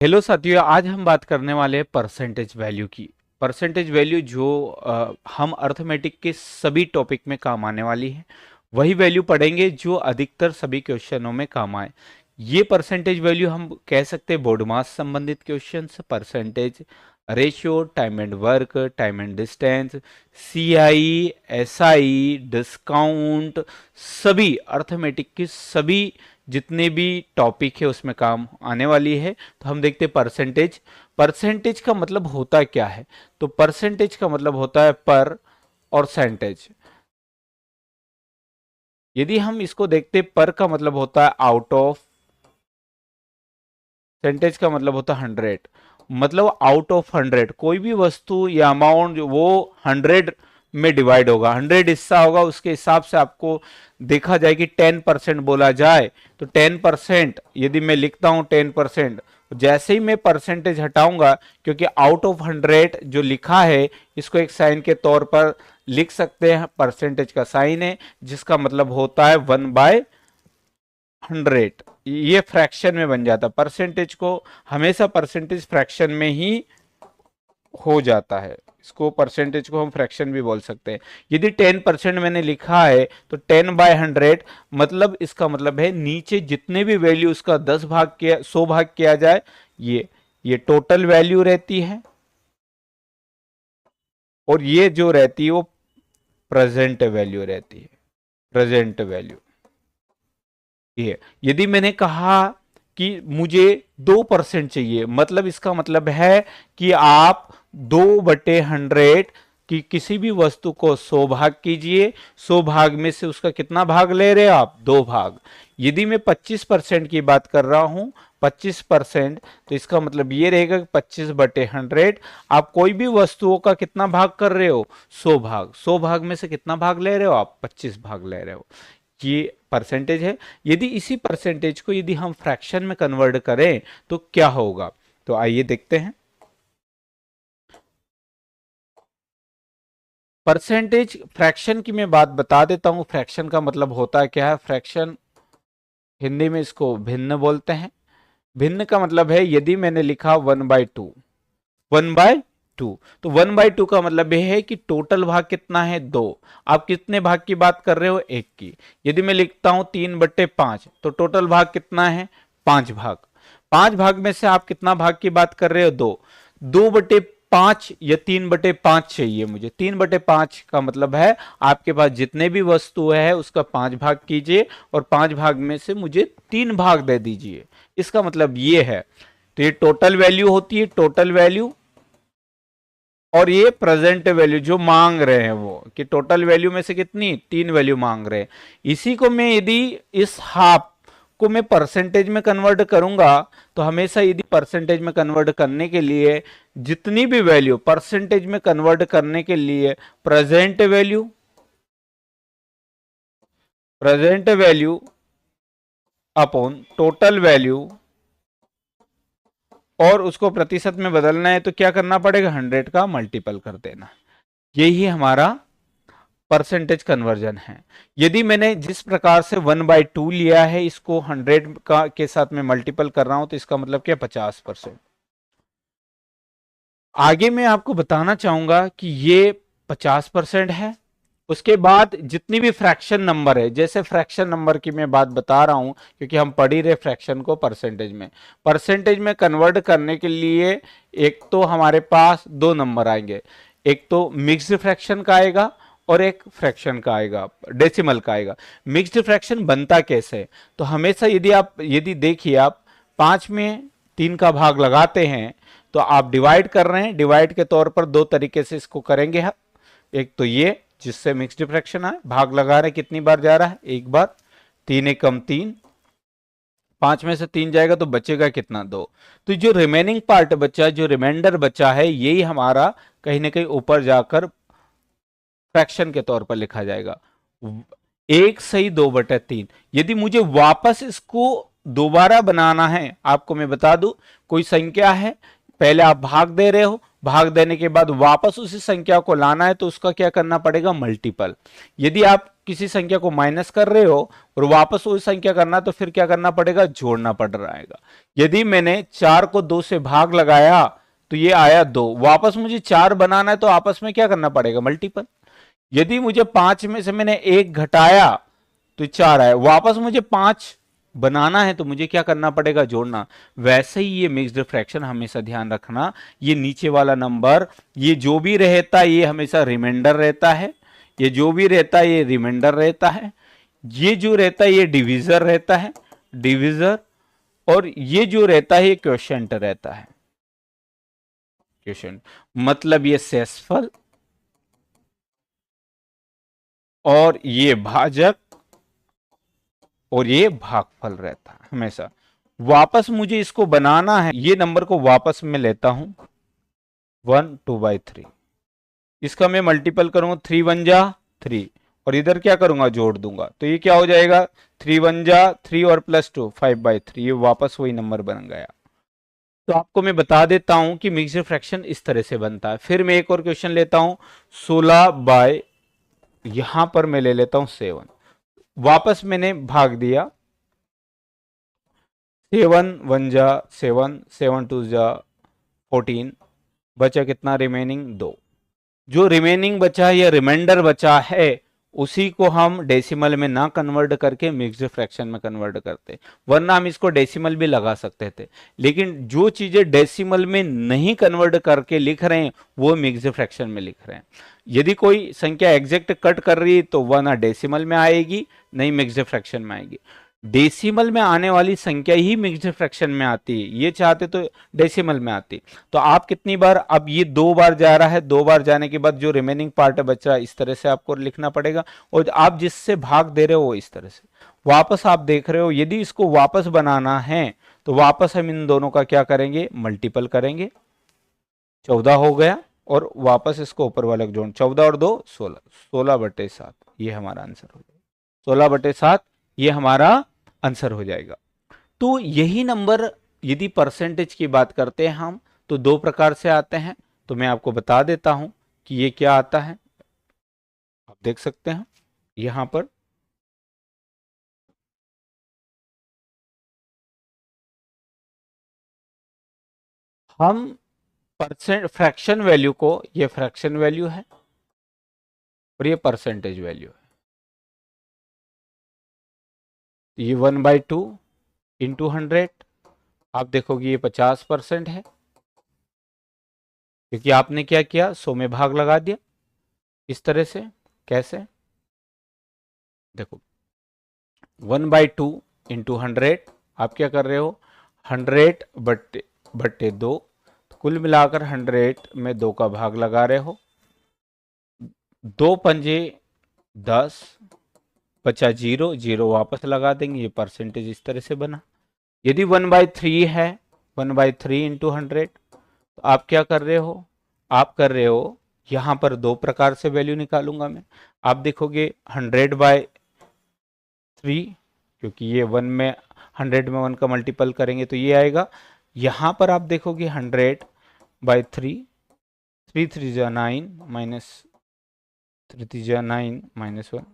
Hello साथियों, आज हम बात करने वाले हैं परसेंटेज वैल्यू की। परसेंटेज वैल्यू जो हम अर्थमेटिक के सभी टॉपिक में काम आने वाली है, वही वैल्यू पढ़ेंगे जो अधिकतर सभी क्वेश्चनों में काम आए। ये परसेंटेज वैल्यू हम कह सकते हैं बोर्ड मास संबंधित questions, percentage ratio, time and work, time and distance, CI, SI, discount, सभी अर्थमेटिक के सभी जितने भी टॉपिक है उसमें काम आने वाली है। तो हम देखते हैं परसेंटेज। परसेंटेज का मतलब होता है क्या है? तो परसेंटेज का मतलब होता है पर और सेंटेज। यदि हम इसको देखते, पर का मतलब होता है आउट ऑफ, सेंटेज का मतलब होता है 100। मतलब आउट ऑफ 100 कोई भी वस्तु या अमाउंट जो वो 100 में डिवाइड होगा, 100 हिस्सा होगा, उसके हिसाब से आपको देखा जाए कि 10% बोला जाए तो 10%, यदि मैं लिखता हूं 10%, जैसे ही मैं परसेंटेज हटाऊंगा, क्योंकि आउट ऑफ 100 जो लिखा है इसको एक साइन के तौर पर लिख सकते हैं, परसेंटेज का साइन है जिसका मतलब होता है 1/100। ये फ्रैक्शन में बन जाता है। परसेंटेज को हमेशा परसेंटेज फ्रैक्शन में ही हो जाता है। इसको परसेंटेज को हम फ्रैक्शन भी बोल सकते हैं। यदि 10% मैंने लिखा है तो 10/100, मतलब इसका मतलब है नीचे जितने भी वैल्यू उसका 10 भाग किया, 100 भाग किया जाए, ये टोटल वैल्यू रहती है, और ये जो रहती है वो प्रेजेंट वैल्यू रहती है। प्रेजेंट वैल्यू ये, यदि मैंने कहा कि मुझे 2% चाहिए, मतलब इसका मतलब है कि आप 2/100 की किसी भी वस्तु को 100 भाग कीजिए, 100 भाग में से उसका कितना भाग ले रहे हो आप? 2 भाग। यदि मैं 25% की बात कर रहा हूं, 25%, तो इसका मतलब ये रहेगा कि 25/100 आप कोई भी वस्तुओं का कितना भाग कर रहे हो? 100 भाग। 100 भाग में से कितना भाग ले रहे हो आप? 25 भाग ले रहे हो। ये परसेंटेज है। यदि इसी परसेंटेज को यदि हम फ्रैक्शन में कन्वर्ट करें तो क्या होगा? तो आइए देखते हैं। परसेंटेज फ्रैक्शन की मैं बात बता देता हूं। फ्रैक्शन का मतलब होता है क्या है? फ्रैक्शन हिंदी में इसको भिन्न बोलते हैं। भिन्न का मतलब है, यदि मैंने लिखा 1/2, 1/2, तो 1/2 का मतलब यह है कि टोटल भाग कितना है? 2। आप कितने भाग की बात कर रहे हो? 1 की। यदि मैं लिखता हूं 3/5, तो टोटल भाग कितना है? 5 भाग। 5 भाग में से आप कितना भाग की बात कर रहे हो? 2। 2/5 या 3/5 चाहिए मुझे। 3/5 का मतलब है आपके पास जितने भी वस्तु है उसका 5 भाग कीजिए, और 5 भाग में से मुझे 3 भाग दे दीजिए। इसका मतलब ये है। तो ये टोटल वैल्यू होती है, टोटल वैल्यू। और ये प्रेजेंट वैल्यू जो मांग रहे हैं वो, कि टोटल वैल्यू में से कितनी? 3 वैल्यू मांग रहे हैं। इसी को मैं यदि इस हाफ को मैं परसेंटेज में कन्वर्ट करूंगा, तो हमेशा यदि परसेंटेज में कन्वर्ट करने के लिए जितनी भी वैल्यू परसेंटेज में कन्वर्ट करने के लिए present value, present value upon total value, और उसको प्रतिशत में बदलना है तो क्या करना पड़ेगा? 100 का मल्टीपल कर देना। यही हमारा परसेंटेज कन्वर्जन है। यदि मैंने जिस प्रकार से 1/2 लिया है, इसको 100 का के साथ में मल्टीपल कर रहा हूं, तो इसका मतलब क्या? 50%। आगे मैं आपको बताना चाहूंगा कि ये 50% है। उसके बाद जितनी भी फ्रैक्शन नंबर है, जैसे फ्रैक्शन नंबर की मैं बात बता रहा हूं क्योंकि हम पढ़ ही रहे फ्रैक्शन को परसेंटेज में कन्वर्ट करने के लिए एक तो हमारे पास दो नंबर आएंगे। एक तो मिक्स्ड फ्रैक्शन का आएगा और एक फ्रैक्शन का आएगा, डेसिमल का आएगा। मिक्स्ड फ्रैक्शन बनता कैसे? तो हमेशा यदि देखिए आप 5 में 3 का भाग लगाते हैं तो आप डिवाइड कर रहे हैं। डिवाइड के तौर पर दो तरीके से इसको करेंगे हम। एक तो ये जिससे मिक्स्ड फ्रैक्शन आए, भाग लगा रहे कितनी बार जा रहा है? एक बार। 3 एक कम 3, 5 में से 3 जाएगा तो बचेगा कितना? 2। तो जो रिमेनिंग पार्ट बचा, जो रिमाइंडर बचा है, यही हमारा कहीं ना कहीं ऊपर जाकर फ्रैक्शन के तौर पर लिखा जाएगा। 1/2/3। यदि मुझे वापस इसको दोबारा बनाना है, आपको मैं बता दूं, कोई संख्या है, पहले आप भाग दे रहे हो, भाग देने के बाद वापस उसी संख्या को लाना है तो उसका क्या करना पड़ेगा? मल्टीपल। यदि आप किसी संख्या को माइनस कर रहे हो और वापस वही संख्या करना, तो फिर क्या करना पड़ेगा, जोड़ना पड़ रहा है। यदि मैंने 4 को 2 से भाग लगाया तो ये आया 2, वापस मुझे 4 बनाना है तो आपस में क्या करना पड़ेगा, मल्टीपल। यदि मुझे 5 में से मैंने 1 घटाया तो 4 आया, वापस मुझे 5 बनाना है तो मुझे क्या करना पड़ेगा, जोड़ना। वैसे ही ये मिक्स्ड फ्रैक्शन हमेशा ध्यान रखना, ये नीचे वाला नंबर, ये जो भी रहता है ये हमेशा रिमाइंडर रहता है, ये जो भी रहता है ये रिमाइंडर रहता है, ये जो रहता है ये डिविजर रहता है, डिविजर, और ये जो रहता है ये क्वोशिएंट रहता है, क्वोशिएंट। मतलब ये शेषफल और ये भाजक और ये भागफल रहता है हमेशा। वापस मुझे इसको बनाना है, ये नंबर को वापस मैं लेता हूं 1 2/3, इसका मैं मल्टीपल करूंगा, 3 1 जा 3, और इधर क्या करूंगा, जोड़ दूंगा, तो ये क्या हो जाएगा, 3 1 जा 3 और +2 5/3, ये वापस वही नंबर बन गया। तो आपको मैं बता देता हूं कि मिक्स्ड फ्रैक्शन इस तरह से बनता है। फिर मैं एक और क्वेश्चन लेता हूं, 16 यहां पर मैं ले लेता हूं 7, वापस मैंने भाग दिया, 7 1 जा 7, 7 2 जा 14, बचा कितना, रिमेनिंग 2। जो रिमेनिंग बचा या रिमाइंडर बचा है उसी को हम डेसिमल में ना कन्वर्ट करके मिक्स्ड फ्रैक्शन में कन्वर्ट करते, वरना हम इसको डेसिमल भी लगा सकते थे। लेकिन जो चीजें डेसिमल में नहीं कन्वर्ट करके लिख रहे हैं वो मिक्स्ड फ्रैक्शन में लिख रहे हैं। यदि कोई संख्या एग्जैक्ट कट कर रही है तो वह ना डेसिमल में आएगी नहीं मिक्स्ड फ्रैक्शन में आएगी। डेसिमल में आने वाली संख्या ही मिक्स्ड फ्रैक्शन में आती है, ये चाहते तो डेसिमल में आती। तो आप कितनी बार, अब ये 2 बार जा रहा है, 2 बार जाने के बाद जो रिमेनिंग पार्ट बच रहा है इस तरह से आपको लिखना पड़ेगा, और आप जिससे भाग दे रहे हो वो इस तरह से। वापस आप देख रहे हो, यदि इसको वापस बनाना है तो वापस हम इन दोनों का क्या करेंगे, मल्टीपल करेंगे, 14 हो गया, और वापस इसको ऊपर वाले को जोड़, 14 और 2 16, 16/7 ये हमारा आंसर हो जाएगा, 16/7 ये हमारा आंसर हो जाएगा। तो यही नंबर यदि परसेंटेज की बात करते हैं हम तो 2 प्रकार से आते हैं, तो मैं आपको बता देता हूं कि ये क्या आता है। आप देख सकते हैं यहां पर हम परसेंट फ्रैक्शन वैल्यू को, ये फ्रैक्शन वैल्यू है और ये परसेंटेज वैल्यू है, ये 1/2 इंटू 100, आप देखोगे ये 50% है, क्योंकि आपने क्या किया, 100 में भाग लगा दिया इस तरह से। कैसे, देखो 1/2 इंटू 100, आप क्या कर रहे हो, 100/2, तो कुल मिलाकर 100 में 2 का भाग लगा रहे हो, 2 पंजे 10, बचा 0, 0 वापस लगा देंगे, ये परसेंटेज इस तरह से बना। यदि 1/3 है, 1/3 इंटू 100, तो आप क्या कर रहे हो, आप कर रहे हो यहां पर 2 प्रकार से वैल्यू निकालूंगा मैं। आप देखोगे 100/3, क्योंकि ये 1 में 100 में 1 का मल्टीपल करेंगे तो ये आएगा। यहां पर आप देखोगे 100/3, 3 3 जा 9 माइनस 3 3 जा 9 -1,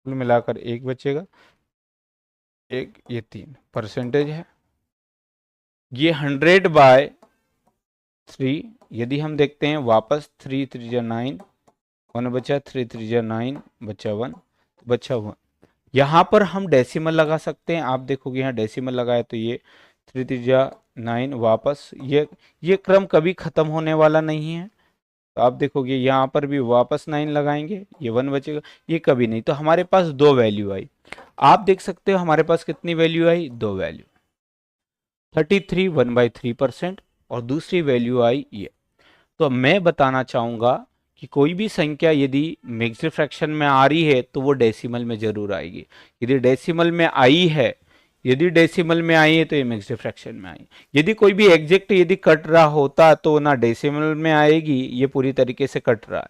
कुल मिलाकर 1 बचेगा, 1 ये 3 परसेंटेज है। ये 100/3, यदि हम देखते हैं वापस 3 3 जा 9, 1 बचा, 3 3 जा 9 बचा 1, बचा 1। यहाँ पर हम डेसिमल लगा सकते हैं, आप देखोगे यहाँ डेसिमल लगाया तो ये 3 3 जा 9 वापस, ये क्रम कभी खत्म होने वाला नहीं है, तो आप देखोगे यहाँ पर भी वापस 9 लगाएंगे, ये 1 बचेगा, ये कभी नहीं। तो हमारे पास 2 वैल्यू आई, आप देख सकते हो हमारे पास कितनी वैल्यू आई, 2 वैल्यू, 33 1/3% और दूसरी वैल्यू आई ये। तो मैं बताना चाहूंगा कि कोई भी संख्या यदि मिक्स्ड फ्रैक्शन में आ रही है तो वो डेसिमल में जरूर आएगी। यदि डेसिमल में आई है, यदि डेसिमल में आई है तो ये मिक्स्ड फ्रैक्शन में आई। यदि कोई भी एग्जैक्ट यदि कट रहा होता तो ना डेसिमल में आएगी, ये पूरी तरीके से कट रहा है,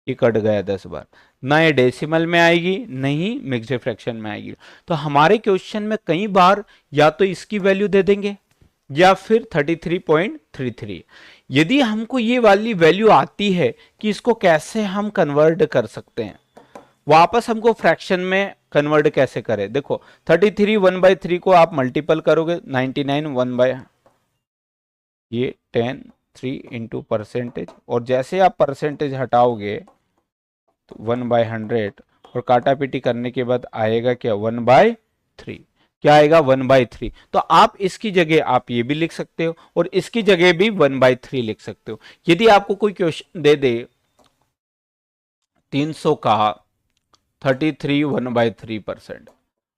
ये कट गया 10 बार, ना ये डेसिमल में आएगी नहीं मिक्स्ड फ्रैक्शन में आएगी। तो हमारे क्वेश्चन में कई बार या तो इसकी वैल्यू दे देंगे या फिर 33.33। यदि हमको ये वाली वैल्यू आती है कि इसको कैसे हम कन्वर्ट कर सकते हैं, वापस हमको फ्रैक्शन में कन्वर्ट कैसे करें, देखो 33 1/3 को आप मल्टीपल करोगे 99 1 ये 10 3 इंटू परसेंटेज, और जैसे आप परसेंटेज हटाओगे तो 1/100 और काटा पीटी करने के बाद आएगा क्या 1/3, क्या आएगा 1/3। तो आप इसकी जगह आप ये भी लिख सकते हो और इसकी जगह भी 1/3 लिख सकते हो। यदि आपको कोई क्वेश्चन दे दे 300 का 33 1/3%,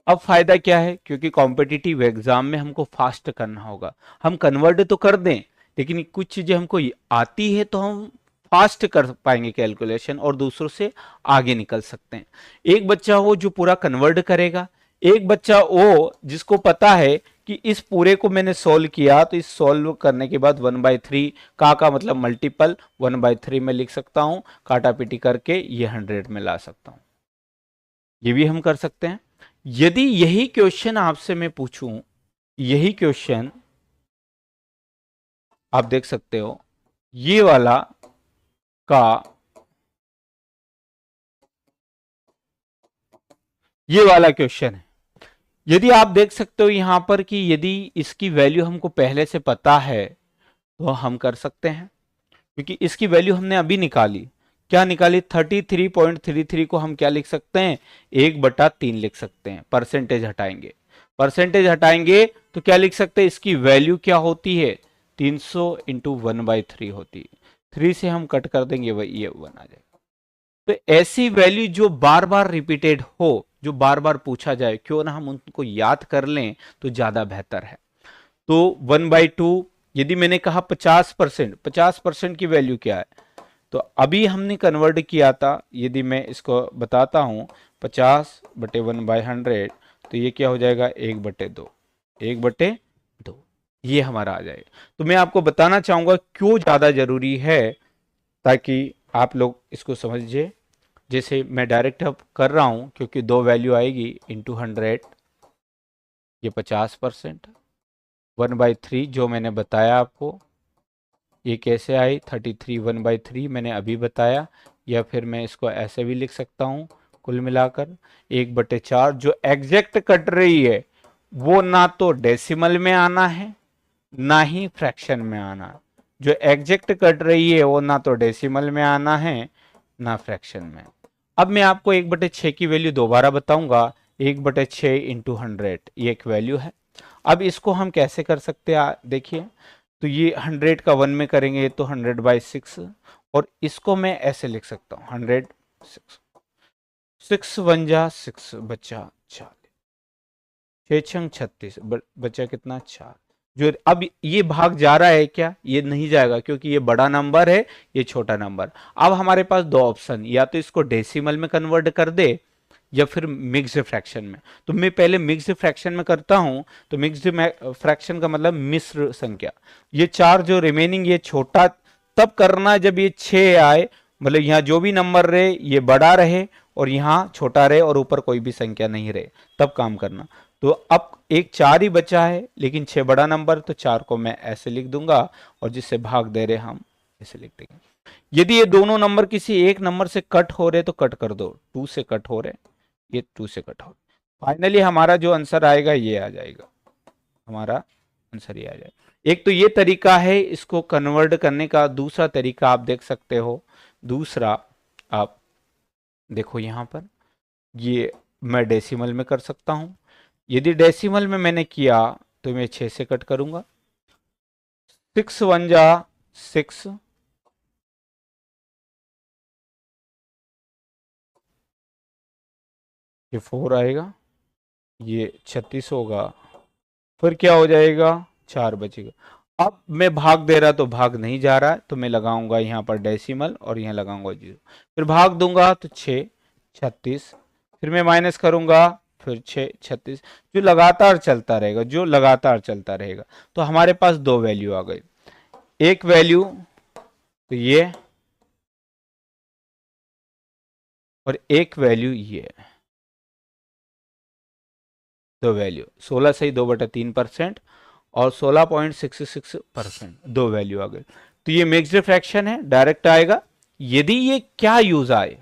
अब फायदा क्या है, क्योंकि कॉम्पिटिटिव एग्जाम में हमको फास्ट करना होगा, हम कन्वर्ट तो कर दें लेकिन कुछ चीजें हमको आती है तो हम फास्ट कर पाएंगे कैलकुलेशन और दूसरों से आगे निकल सकते हैं। एक बच्चा हो जो पूरा कन्वर्ट करेगा, एक बच्चा वो जिसको पता है कि इस पूरे को मैंने सोल्व किया तो इस सोल्व करने के बाद 1/3 का मतलब मल्टीपल 1/3 में लिख सकता हूं, काटा पीटी करके ये 100 में ला सकता हूं, ये भी हम कर सकते हैं। यदि यही क्वेश्चन आपसे मैं पूछूं, यही क्वेश्चन आप देख सकते हो ये वाला का, ये वाला क्वेश्चन है, यदि आप देख सकते हो यहां पर कि यदि इसकी वैल्यू हमको पहले से पता है तो हम कर सकते हैं, क्योंकि इसकी वैल्यू हमने अभी निकाली, क्या निकाली 33.33 को हम क्या लिख सकते हैं 1/3 लिख सकते हैं, परसेंटेज हटाएंगे, परसेंटेज हटाएंगे तो क्या लिख सकते हैं, इसकी वैल्यू क्या होती है 300 इंटू 1/3 होती है, 3 से हम कट कर देंगे वही ये 1 आ जाएगा। तो ऐसी वैल्यू जो बार बार रिपीटेड हो, जो बार बार पूछा जाए, क्यों ना हम उनको याद कर लें तो ज्यादा बेहतर है। तो 1/2 यदि मैंने कहा 50%, 50% की वैल्यू क्या है, तो अभी हमने कन्वर्ट किया था, यदि मैं इसको बताता हूं 50/1/100 तो ये क्या हो जाएगा 1/2, 1/2 ये हमारा आ जाएगा। तो मैं आपको बताना चाहूंगा क्यों ज्यादा जरूरी है, ताकि आप लोग इसको समझिए। जैसे मैं डायरेक्ट अब कर रहा हूं क्योंकि दो वैल्यू आएगी इंटू 100, ये 50%, 1/3 जो मैंने बताया आपको, ये कैसे आई 33 1/3 मैंने अभी बताया, या फिर मैं इसको ऐसे भी लिख सकता हूं कुल मिलाकर 1/4, जो एग्जैक्ट कट रही है वो ना तो डेसिमल में आना है ना ही फ्रैक्शन में आना, जो एग्जैक्ट कट रही है वो ना तो डेसिमल में आना है ना फ्रैक्शन में। अब मैं आपको 1/6 की वैल्यू दोबारा बताऊंगा, 1/6 इंटू 100 ये एक वैल्यू है। अब इसको हम कैसे कर सकते हैं देखिए, तो ये 100 का 1 में करेंगे तो 100/6, और इसको मैं ऐसे लिख सकता हूँ 100 6 1 जा 6 बचा 4, 6 36 बचा कितना 4, जो अब ये भाग जा रहा है क्या, ये नहीं जाएगा क्योंकि ये बड़ा नंबर है ये छोटा नंबर। अब हमारे पास दो ऑप्शन, या तो इसको डेसिमल में कन्वर्ट कर दे या फिर मिक्स्ड फ्रैक्शन में। तो मैं पहले मिक्स्ड फ्रैक्शन में करता हूं, तो मिक्स्ड फ्रैक्शन का मतलब मिश्र संख्या, ये 4 जो रिमेनिंग ये छोटा तब करना जब ये 6 आए, मतलब यहाँ जो भी नंबर रहे ये बड़ा रहे और यहाँ छोटा रहे और ऊपर कोई भी संख्या नहीं रहे, तब काम करना। तो अब एक 4 ही बचा है लेकिन 6 बड़ा नंबर, तो 4 को मैं ऐसे लिख दूंगा और जिससे भाग दे रहे हम ऐसे लिख देंगे। यदि ये दोनों नंबर किसी एक नंबर से कट हो रहे तो कट कर दो, 2 से कट हो रहे, ये 2 से कट हो, फाइनली हमारा जो आंसर आएगा ये आ जाएगा, हमारा आंसर ये आ जाएगा। एक तो ये तरीका है इसको कन्वर्ट करने का। दूसरा तरीका आप देख सकते हो, दूसरा आप देखो यहां पर, ये मैं डेसिमल में कर सकता हूं। यदि डेसिमल में मैंने किया तो मैं 6 से कट करूंगा, 6 1 जा 6, ये 4 आएगा, ये 36 होगा, फिर क्या हो जाएगा 4 बचेगा। अब मैं भाग दे रहा तो भाग नहीं जा रहा है, तो मैं लगाऊंगा यहाँ पर डेसिमल और यहाँ लगाऊंगा 0, फिर भाग दूंगा तो 6 36, फिर मैं माइनस करूंगा फिर 6 36, जो लगातार चलता रहेगा, जो लगातार चलता रहेगा। तो हमारे पास दो वैल्यू आ गई, एक वैल्यू तो ये और एक वैल्यू ये, दो वैल्यू 16 से 2/3% और 16.66%, दो वैल्यू आ गई। तो ये मिक्स्ड फ्रैक्शन है, डायरेक्ट आएगा। यदि ये क्या यूज आए,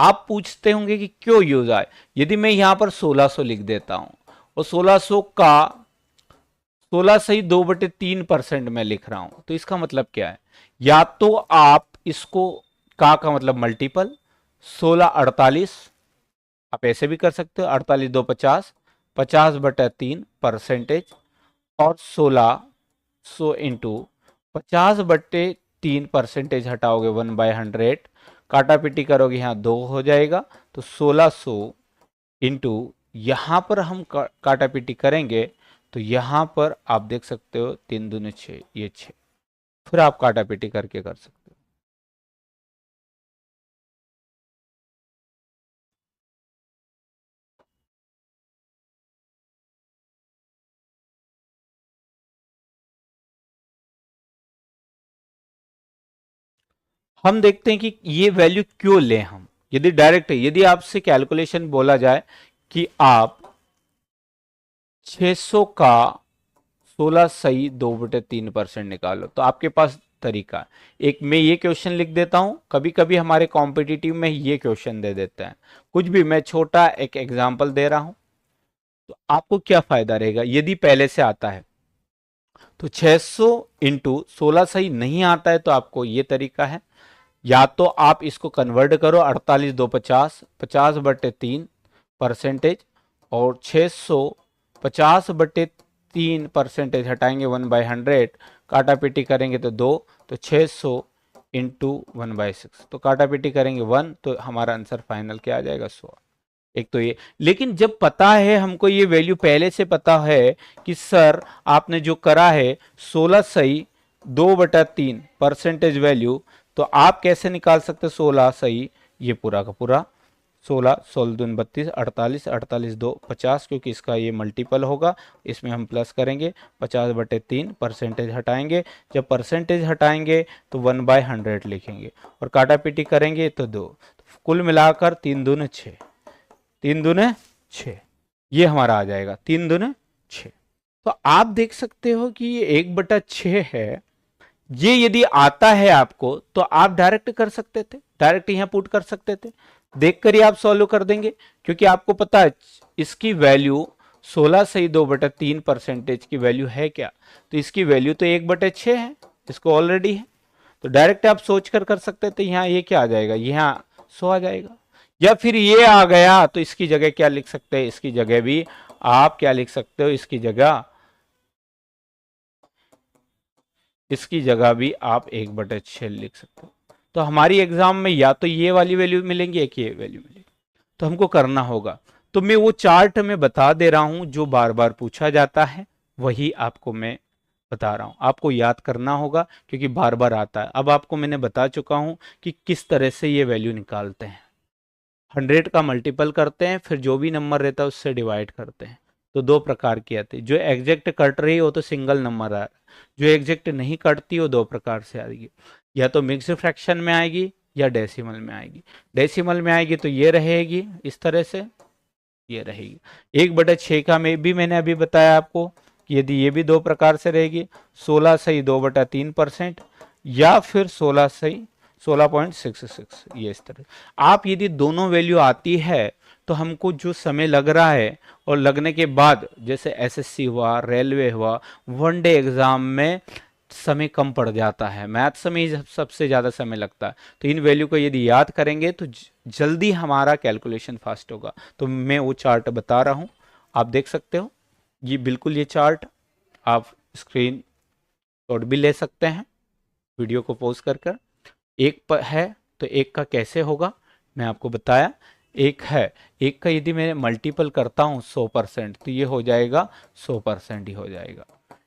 आप पूछते होंगे कि क्यों यूज आए। यदि मैं यहां पर 1600 लिख देता हूं और 1600 का 16 से 2/3% में लिख रहा हूं, तो इसका मतलब क्या है? या तो आप इसको का मतलब मल्टीपल 16 48, आप ऐसे भी कर सकते हो, 48 2 50, 50/3 और 1600 इंटू 50/3 हटाओगे 1/100, काटा पीटी करोगे यहाँ 2 हो जाएगा, तो 1600 इंटू यहां पर हम काटा पीटी करेंगे तो यहां पर आप देख सकते हो 3 दूने 6, ये 6, फिर आप काटा पीटी करके कर सकते हो। हम देखते हैं कि ये वैल्यू क्यों ले हम, यदि डायरेक्ट है, यदि आपसे कैलकुलेशन बोला जाए कि आप 600 का 16 सही 2/3% निकालो, तो आपके पास तरीका है। एक मैं ये क्वेश्चन लिख देता हूं, कभी कभी हमारे कॉम्पिटिटिव में ये क्वेश्चन दे देते हैं, कुछ भी, मैं छोटा एक एग्जांपल दे रहा हूं। तो आपको क्या फायदा रहेगा यदि पहले से आता है? तो 600 इंटू 16 सही नहीं आता है तो आपको ये तरीका है, या तो आप इसको कन्वर्ट करो 48 2 50, 50/3%, और 650/3% हटाएंगे 1/100, काटा पीटी करेंगे तो 2, तो 600 इंटू 1/6, तो काटा पीटी करेंगे 1, तो हमारा आंसर फाइनल क्या आ जाएगा? 100। एक तो ये, लेकिन जब पता है हमको, ये वैल्यू पहले से पता है कि सर आपने जो करा है 16 सही 2/3 वैल्यू, तो आप कैसे निकाल सकते 16 सही ये पूरा का पूरा 16, 16 दूनी 32, 48, 48 2 50, क्योंकि इसका ये मल्टीपल होगा, इसमें हम प्लस करेंगे 50/3 हटाएंगे, जब परसेंटेज हटाएंगे तो 1/100 लिखेंगे और काटा पीटी करेंगे तो 2, कुल मिलाकर 3 दूने 6, 3 दूने 6, ये हमारा आ जाएगा 3 दूने 6। तो आप देख सकते हो कि ये 1/6 है। ये यदि आता है आपको तो आप डायरेक्ट कर सकते थे, डायरेक्ट यहां पुट कर सकते थे, देखकर ही आप सॉल्व कर देंगे, क्योंकि आपको पता है इसकी वैल्यू 16 सही 2/3% की वैल्यू है क्या, तो इसकी वैल्यू तो 1/6 है, इसको ऑलरेडी है, तो डायरेक्ट आप सोच कर सकते थे। यहां ये क्या आ जाएगा, यहां 100 आ जाएगा। या फिर ये आ गया तो इसकी जगह क्या लिख सकते हैं, इसकी जगह भी आप क्या लिख सकते हो, इसकी जगह भी आप 1/6 लिख सकते हो। तो हमारी एग्जाम में या तो ये वाली वैल्यू मिलेंगी, एक ये वैल्यू मिलेगी, तो हमको करना होगा। तो मैं वो चार्ट में बता दे रहा हूं जो बार बार पूछा जाता है, वही आपको मैं बता रहा हूं, आपको याद करना होगा क्योंकि बार बार आता है। अब आपको मैंने बता चुका हूं कि किस तरह से ये वैल्यू निकालते हैं। 100 का मल्टीपल करते हैं, फिर जो भी नंबर रहता है उससे डिवाइड करते हैं। तो दो प्रकार की आती है, जो एग्जैक्ट कट रही हो तो सिंगल नंबर आ रहा है, जो एग्जैक्ट नहीं कटती हो दो प्रकार से आएगी, या तो मिक्स्ड फ्रैक्शन में आएगी या डेसिमल में आएगी। डेसिमल में आएगी तो ये रहेगी इस तरह से, ये रहेगी 1/6 का में भी मैंने अभी बताया आपको कि यदि ये भी दो प्रकार से रहेगी, 16 सही 2/3%, या फिर 16 सही 16.66, ये इस तरह। आप यदि दोनों वैल्यू आती है तो हमको जो समय लग रहा है, और लगने के बाद जैसे एसएससी हुआ, रेलवे हुआ, वनडे एग्जाम में समय कम पड़ जाता है, मैथ्स में ही सबसे ज़्यादा समय लगता है, तो इन वैल्यू को यदि याद करेंगे तो जल्दी हमारा कैलकुलेशन फास्ट होगा। तो मैं वो चार्ट बता रहा हूँ, आप देख सकते हो, ये बिल्कुल ये चार्ट आप स्क्रीन शॉट भी ले सकते हैं, वीडियो को पॉज कर एक पर है तो एक का कैसे होगा मैं आपको बताया। एक है, एक का यदि मैं मल्टीपल करता हूँ 100% तो ये हो जाएगा 100% ही हो जाएगा।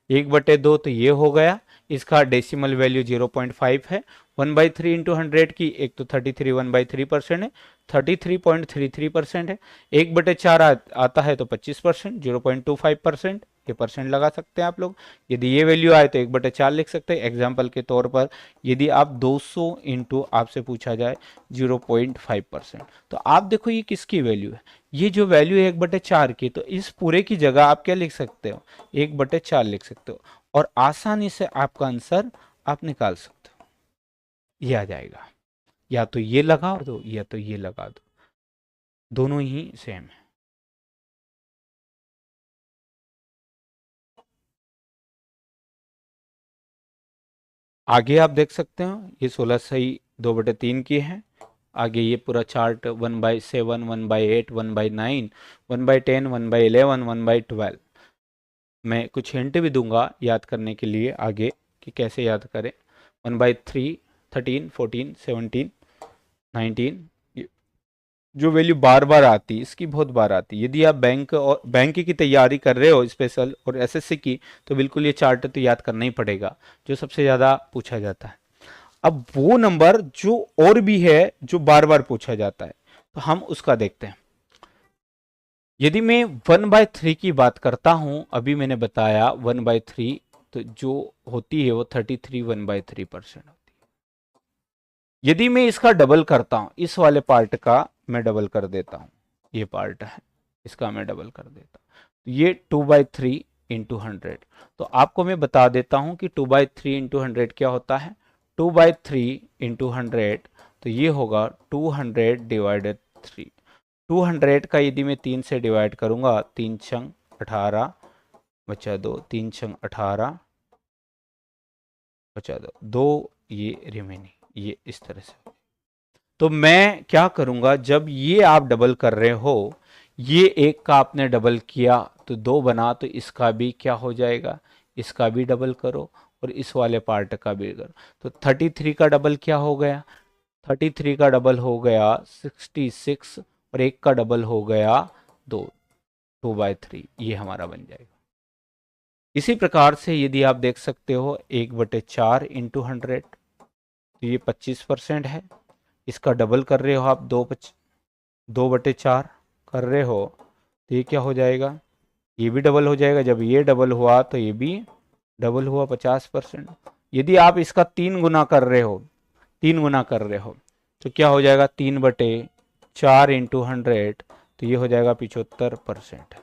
1/2 तो ये हो गया, इसका डेसिमल वैल्यू 0.5 है। 1/3 इंटू 100 की, एक तो 33 1/3% है, 33.33% है। 1/4 आता है तो 25%, 0.25%, ये परसेंट लगा सकते हैं आप लोग। यदि ये वैल्यू आए तो 1/4 लिख सकते हैं। एग्जाम्पल के तौर पर यदि आप 200 इंटू आपसे पूछा जाए 0.5%, तो आप देखो ये किसकी वैल्यू है, ये जो वैल्यू है 1/4 की, तो इस पूरे की जगह आप क्या लिख सकते हो, 1/4 लिख सकते हो, और आसानी से आपका आंसर आप निकाल सकते हो, ये आ जाएगा। या तो ये लगा दो या तो ये लगा दो, दोनों ही सेम है। आगे आप देख सकते हो ये 16 सही 2/3 की है। आगे ये पूरा चार्ट 1/7, 1/8, 1/9, 1/10, 1/11, 1/12। मैं कुछ हिंट भी दूंगा याद करने के लिए आगे कि कैसे याद करें। 1/3, 13, 14, 17, 19, जो वैल्यू बार बार आती है इसकी बहुत बार आती है। यदि आप बैंक की तैयारी कर रहे हो स्पेशल और एसएससी की, तो बिल्कुल ये चार्ट तो याद करना ही पड़ेगा, जो सबसे ज़्यादा पूछा जाता है। अब वो नंबर जो और भी है जो बार बार पूछा जाता है, तो हम उसका देखते हैं। यदि मैं 1/3 की बात करता हूं, अभी मैंने बताया 1/3, तो जो होती है वो 33 1/3% होती है। यदि मैं इसका डबल करता हूं, इस वाले पार्ट का मैं डबल कर देता हूं, ये पार्ट है इसका मैं डबल कर देता हूं, तो ये 2/3 इंटू 100। तो आपको मैं बता देता हूं कि 2/3 इंटू 100 क्या होता है। 2/3 इंटू 100, तो ये होगा 200 डिवाइडेड 3। 200 का यदि मैं 3 से डिवाइड करूंगा, 3 छंग 18 बचा 2, 3 छंग 18 बचा 2, 2 ये रिमेनिंग, ये इस तरह से। तो मैं क्या करूंगा, जब ये आप डबल कर रहे हो, ये एक का आपने डबल किया तो 2 बना, तो इसका भी क्या हो जाएगा, इसका भी डबल करो और इस वाले पार्ट का भी करो। तो 33 का डबल क्या हो गया, 33 का डबल हो गया 66, और एक का डबल हो गया 2, 2/3, ये हमारा बन जाएगा। इसी प्रकार से यदि आप देख सकते हो 1/4 इंटू 100, तो ये 25% है। इसका डबल कर रहे हो आप, 2/4 कर रहे हो, तो ये क्या हो जाएगा, ये भी डबल हो जाएगा। जब ये डबल हुआ तो ये भी डबल हुआ, 50%। यदि आप इसका 3 गुना कर रहे हो, 3 गुना कर रहे हो, तो क्या हो जाएगा, 3/4 इंटू 100, तो ये हो जाएगा 75%।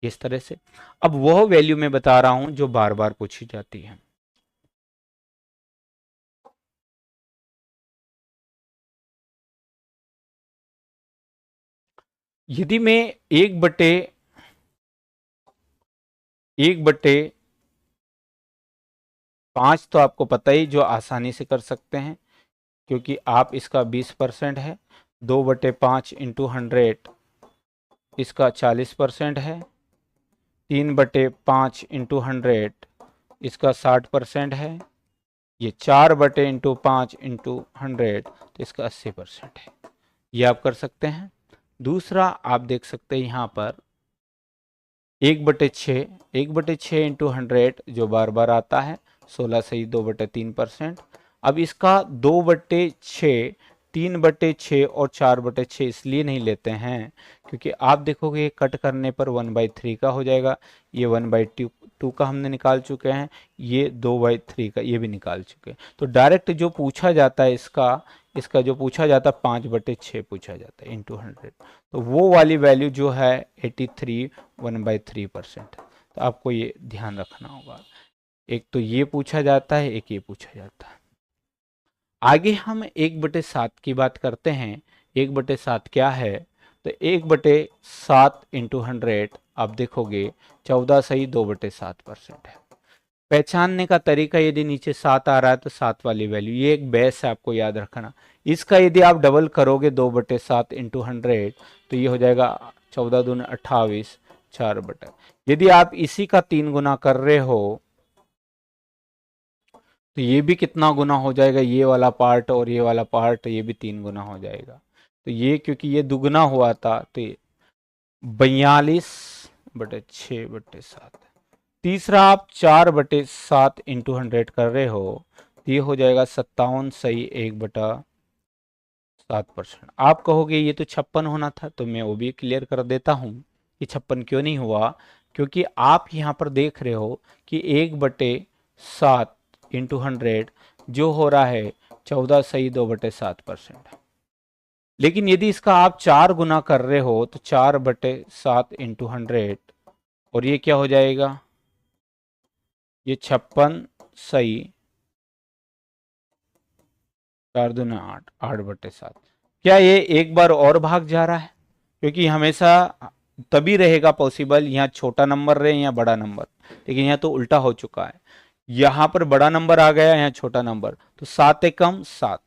इस तरह से। अब वह वैल्यू मैं बता रहा हूं जो बार बार पूछी जाती है। यदि मैं 1/5, तो आपको पता ही, जो आसानी से कर सकते हैं क्योंकि आप इसका 20% है। 2/5 इंटू 100 इसका 40% है। 3/5 इंटू 100 इसका 60% है। ये 4/5 इंटू 100 तो इसका 80% है। ये आप कर सकते हैं। दूसरा आप देख सकते हैं यहाँ पर 1/6, 1/6 इंटू 100 जो बार बार आता है, 16 सही 2/3%। अब इसका 2/6, 3/6 और 4/6 इसलिए नहीं लेते हैं क्योंकि आप देखोगे ये कट करने पर 1/3 का हो जाएगा। ये 1/2 का हमने निकाल चुके हैं, ये 2/3 का ये भी निकाल चुके हैं। तो डायरेक्ट जो पूछा जाता है इसका इसका जो पूछा जाता है 5/6 पूछा जाता है इंटू 100। तो वो वाली वैल्यू जो है 83 1/3%। तो आपको ये ध्यान रखना होगा। एक तो ये पूछा जाता है, एक ये पूछा जाता है। आगे हम 1/7 की बात करते हैं। 1/7 क्या है, तो 1/7 इंटू 100 आप देखोगे 14 सही 2/7% है। पहचानने का तरीका, यदि नीचे 7 आ रहा है तो 7 वाली वैल्यू, ये एक बेस है आपको याद रखना। इसका यदि आप डबल करोगे 2/7 इंटू 100, तो ये हो जाएगा 14 दूनी 28, 4/। यदि आप इसी का 3 गुना कर रहे हो, तो ये भी कितना गुना हो जाएगा, ये वाला पार्ट और ये वाला पार्ट, ये भी 3 गुना हो जाएगा। तो ये क्योंकि ये दुगना हुआ था, तो 42/6/7। तीसरा आप 4/7 इंटू 100 कर रहे हो, तो ये हो जाएगा 57 सही 1/7%। आप कहोगे ये तो 56 होना था, तो मैं वो भी क्लियर कर देता हूँ कि 56 क्यों नहीं हुआ। क्योंकि आप यहाँ पर देख रहे हो कि 1/7 इंटू 100 जो हो रहा है 14 सही 2/7%। लेकिन यदि इसका आप 4 गुना कर रहे हो, तो 4/7 इंटू 100, और ये क्या हो जाएगा, ये 56 सही 4 दूना 8, 8/7। क्या ये एक बार और भाग जा रहा है, क्योंकि हमेशा तभी रहेगा पॉसिबल यहाँ छोटा नंबर रहे या बड़ा नंबर, लेकिन यहाँ तो उल्टा हो चुका है, यहाँ पर बड़ा नंबर आ गया, यहाँ छोटा नंबर, तो 7 एकम 7,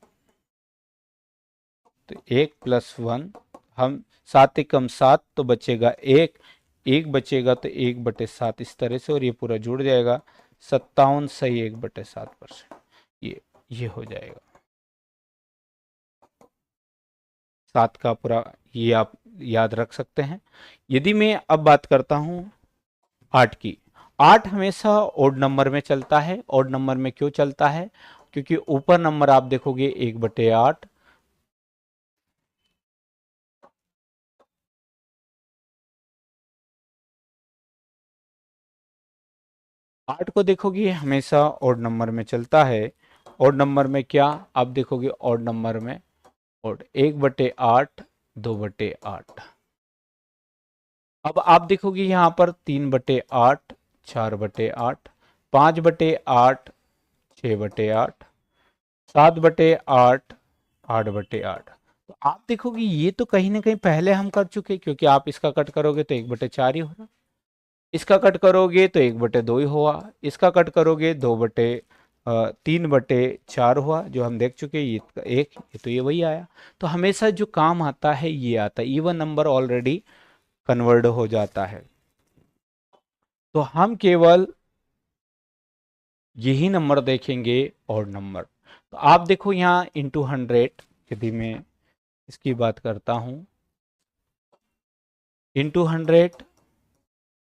तो 1+1, हम 7 एकम 7 तो बचेगा 1, 1 बचेगा तो 1/7 इस तरह से, और ये पूरा जुड़ जाएगा 57 सही 1/7%, ये हो जाएगा 7 का पूरा, ये आप याद रख सकते हैं। यदि मैं अब बात करता हूं 8 की, 8 हमेशा ओड नंबर में चलता है। ओड नंबर में क्यों चलता है? क्योंकि ऊपर नंबर आप देखोगे 1/8, 8 को देखोगे हमेशा ओड नंबर में चलता है। ओड नंबर में क्या आप देखोगे, ओड नंबर में ओड 1/8, 2/8। अब आप देखोगे यहाँ पर 3/8, 4/8, 5/8, 6/8, 7/8, 8/8। तो आप देखोगे ये तो कहीं ना कहीं पहले हम कर चुके, क्योंकि आप इसका कट करोगे तो 1/4 ही होगा, इसका कट करोगे तो 1/2 ही हुआ, इसका कट करोगे 3/4 हुआ, जो हम देख चुके, ये एक, ये तो ये वही आया। तो हमेशा जो काम आता है ये आता है, इवन नंबर ऑलरेडी कन्वर्ट हो जाता है। तो हम केवल यही नंबर देखेंगे, और नंबर। तो आप देखो यहाँ इंटू 100, यदि मैं इसकी बात करता हूं, इंटू 100,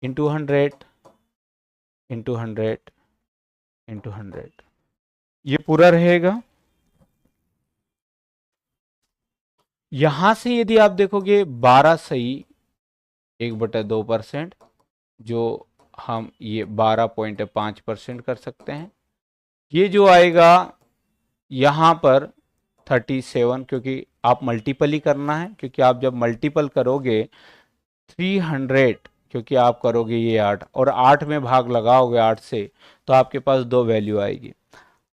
इंटू 100, इंटू 100, इंटू 100, ये पूरा रहेगा। यहां से यदि आप देखोगे 12 सही 1/2%, जो हम ये 12.5% कर सकते हैं। ये जो आएगा यहाँ पर 37, क्योंकि आप मल्टीपल ही करना है, क्योंकि आप जब मल्टीपल करोगे 300, क्योंकि आप करोगे ये 8 और 8 में भाग लगाओगे 8 से, तो आपके पास दो वैल्यू आएगी,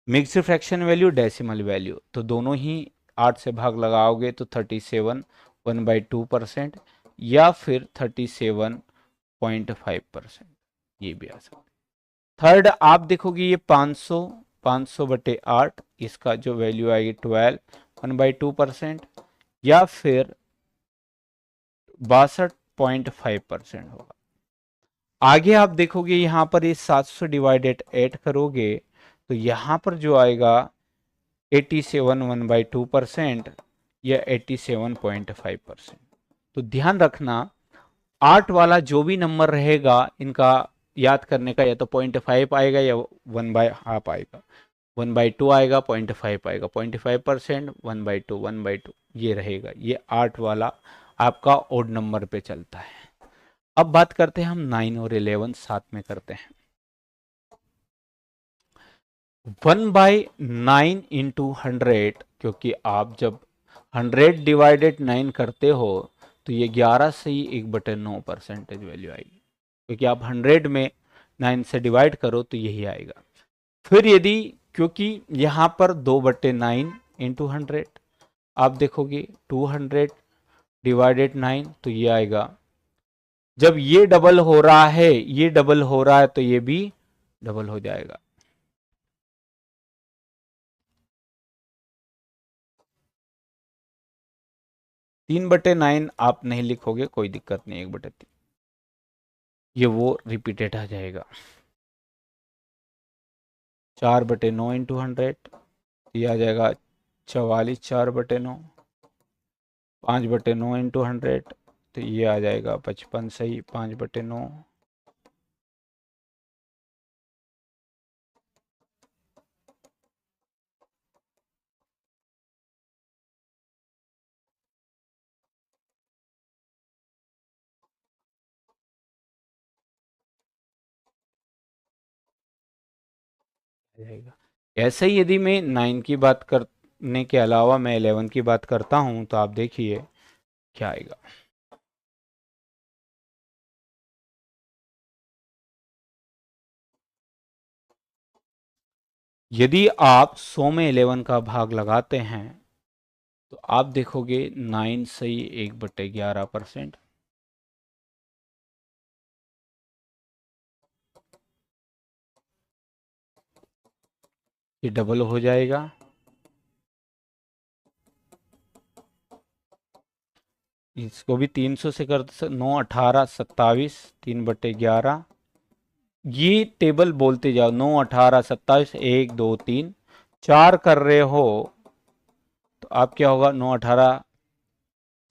mixed fraction value, decimal value. तो दोनों ही 8 से भाग लगाओगे तो 37 1/2%, या फिर 37.5%, ये भी आ सकता है। थर्ड आप देखोगे ये 500, 500/8, इसका जो वैल्यू आएगी 12 1/2%, या फिर 62.5% होगा। आगे आप देखोगे यहाँ पर ये 700 डिवाइडेड 8 करोगे, तो यहाँ पर जो आएगा 87 1/2%, या 87.5%। तो ध्यान रखना 8 वाला जो भी नंबर रहेगा, इनका याद करने का या तो 0.5 आएगा या 1/2 आएगा, 1/2 आएगा, 0.5 आएगा, 0.5%, 1/2, 1/2, ये रहेगा। ये 8 वाला आपका ओड नंबर पे चलता है। अब बात करते हैं हम 9 और 11 साथ में करते हैं। 1/9 इंटू 100, क्योंकि आप जब 100 डिवाइडेड 9 करते हो तो ये 11 से ही 1/9% वैल्यू आएगी, क्योंकि आप 100 में 9 से डिवाइड करो तो यही आएगा। फिर यदि, क्योंकि यहाँ पर 2/9 इंटू 100, आप देखोगे 200 डिवाइडेड 9, तो ये आएगा। जब ये डबल हो रहा है, ये डबल हो रहा है, तो ये भी डबल हो जाएगा। तीन बटे 9 आप नहीं लिखोगे, कोई दिक्कत नहीं, 1/3, ये वो रिपीटेड आ जाएगा। 4/9 इंटू 100, ये आ जाएगा 44, 4/9, 5/9 इंटू 100, तो ये आ जाएगा 55 सही 5/9। जाएगा। ऐसे ही यदि मैं 9 की बात करने के अलावा मैं 11 की बात करता हूं, तो आप देखिए क्या आएगा। यदि आप 100 में 11 का भाग लगाते हैं, तो आप देखोगे 9 सही 1/11%। ये डबल हो जाएगा, इसको भी 300 से कर 9 18 27 3/11। ये टेबल बोलते जाओ, 9 18 27 1 2 3 4 कर रहे हो तो आप क्या होगा, 9 18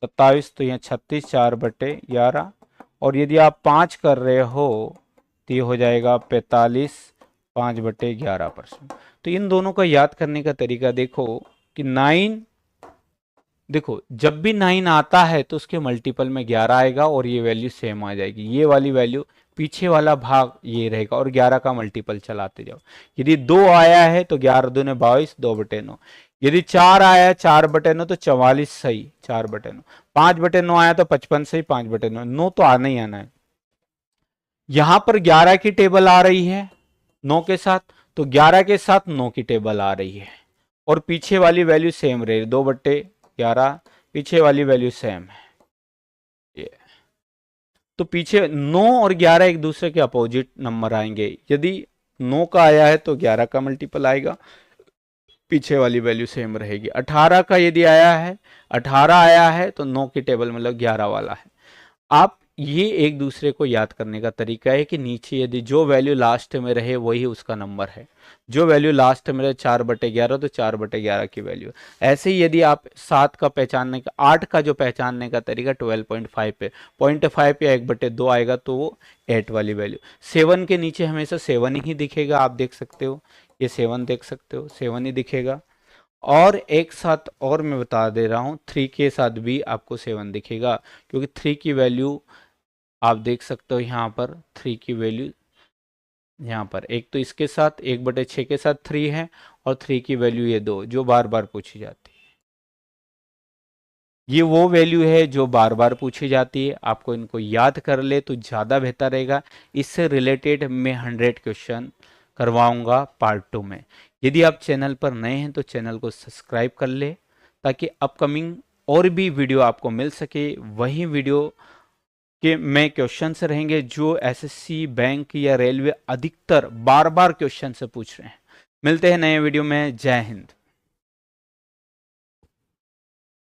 27 तो यहाँ 36 4/11। और यदि आप 5 कर रहे हो तो ये हो जाएगा 45 5/11%। तो इन दोनों का याद करने का तरीका देखो कि 9, देखो जब भी 9 आता है तो उसके मल्टीपल में 11 आएगा और ये वैल्यू सेम आ जाएगी, ये वाली वैल्यू पीछे वाला भाग ये रहेगा और 11 का मल्टीपल चलाते जाओ। यदि 2 आया है तो 11 दूने 22 2/9। यदि 4 आया है 4/9 तो 44 सही 4/9। 5/9 आया तो 55 सही 5/9। 9 तो आना ही आना है। यहां पर 11 की टेबल आ रही है 9 के साथ, तो 11 के साथ 9 की टेबल आ रही है और पीछे वाली वैल्यू सेम रही 2/11, पीछे वाली वैल्यू सेम है। तो पीछे 9 और 11 एक दूसरे के अपोजिट नंबर आएंगे। यदि 9 का आया है तो 11 का मल्टीपल आएगा, पीछे वाली वैल्यू सेम रहेगी। 18 का यदि आया है, 18 आया है तो 9 की टेबल मतलब 11 वाला है। आप ये एक दूसरे को याद करने का तरीका है कि नीचे यदि जो वैल्यू लास्ट में रहे वही उसका नंबर है। जो वैल्यू लास्ट में रहे 4/11 तो 4/11 की वैल्यू। ऐसे ही यदि आप 7 का पहचानने का, 8 का जो पहचानने का तरीका 12.5 पे 0.5 या 1/2 आएगा तो वो 8 वाली वैल्यू। 7 के नीचे हमेशा 7 ही दिखेगा, आप देख सकते हो, ये 7 देख सकते हो, 7 ही दिखेगा। और एक साथ और मैं बता दे रहा हूँ, 3 के साथ भी आपको 7 दिखेगा, क्योंकि 3 की वैल्यू आप देख सकते हो यहाँ पर 3 की वैल्यू यहाँ पर एक तो इसके साथ 1/6 के साथ 3 है और 3 की वैल्यू ये 2 जो बार बार पूछी जाती है। ये वो वैल्यू है जो बार बार पूछी जाती है, आपको इनको याद कर ले तो ज़्यादा बेहतर रहेगा। इससे रिलेटेड मैं 100 क्वेश्चन करवाऊंगा पार्ट 2 में। यदि आप चैनल पर नए हैं तो चैनल को सब्सक्राइब कर ले ताकि अपकमिंग और भी वीडियो आपको मिल सके। वही वीडियो के में क्वेश्चंस रहेंगे जो एसएससी, बैंक या रेलवे अधिकतर बार बार क्वेश्चन से पूछ रहे हैं। मिलते हैं नए वीडियो में। जय हिंद।